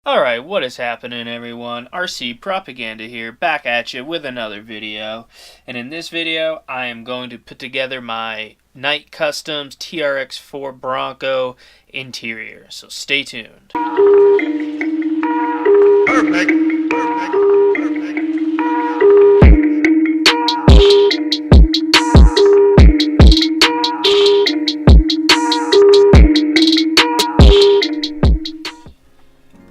Alright, what is happening, everyone? RC Propaganda here, back at you with another video. And in this video, I am going to put together my Night Customs Trx4 Bronco interior. So stay tuned. Perfect.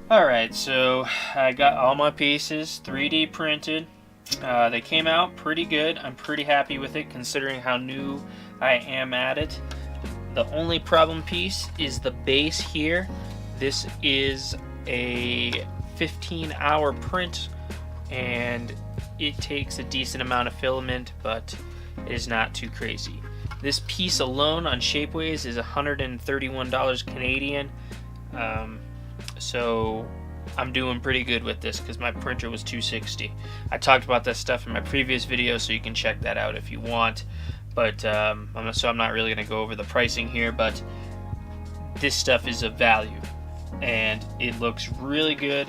Alright, so I got all my pieces 3D printed. They came out pretty good. I'm pretty happy with it considering how new I am at it. The only problem piece is the base here. This is a 15-hour print and it takes a decent amount of filament, but it is not too crazy. This piece alone on Shapeways is $131 Canadian. So I'm doing pretty good with this because my printer was $260. I talked about that stuff in my previous video, so you can check that out if you want. But I'm not really going to go over the pricing here, but this stuff is of value and it looks really good,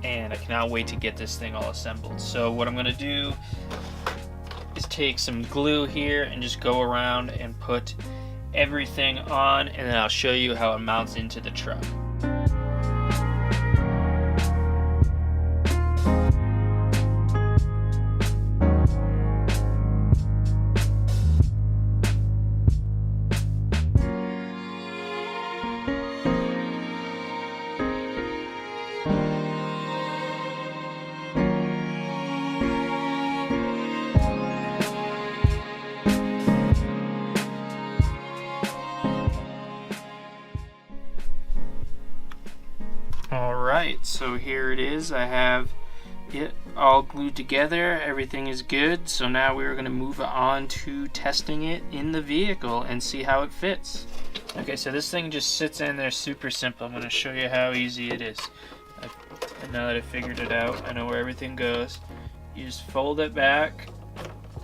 and I cannot wait to get this thing all assembled. So what I'm going to do is take some glue here and just go around and put everything on, and then I'll show you how it mounts into the truck. Alright, so here it is. I have it all glued together. Everything is good. So now we're going to move on to testing it in the vehicle and see how it fits. Okay, so this thing just sits in there super simple. I'm going to show you how easy it is. Now that I figured it out, I know where everything goes. You just fold it back.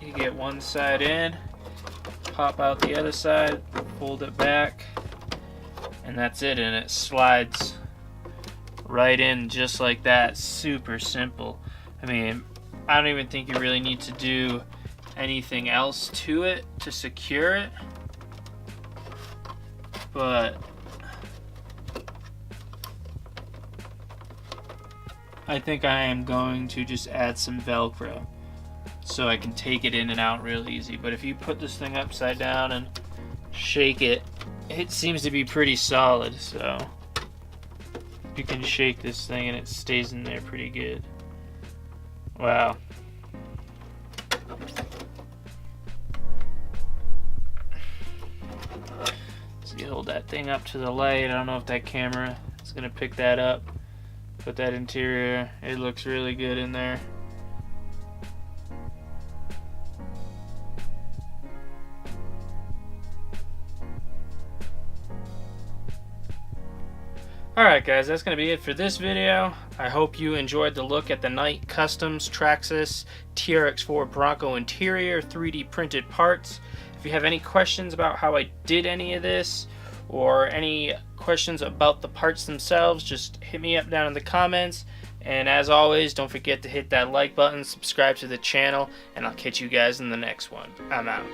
You get one side in, pop out the other side, fold it back, and that's it, and it slides right in just like that. Super simple. I mean, I don't even think you really need to do anything else to it to secure it, but I think I am going to just add some Velcro so I can take it in and out real easy. But if you put this thing upside down and shake it, it seems to be pretty solid, so you can shake this thing and it stays in there pretty good. Wow. So you hold that thing up to the light. I don't know if that camera is going to pick that up. But that interior, it looks really good in there. Alright guys, that's going to be it for this video. I hope you enjoyed the look at the Night Customs Traxxas Trx4 Bronco interior 3D printed parts. If you have any questions about how I did any of this, or any questions about the parts themselves, just hit me up down in the comments. And as always, don't forget to hit that like button, subscribe to the channel, and I'll catch you guys in the next one. I'm out.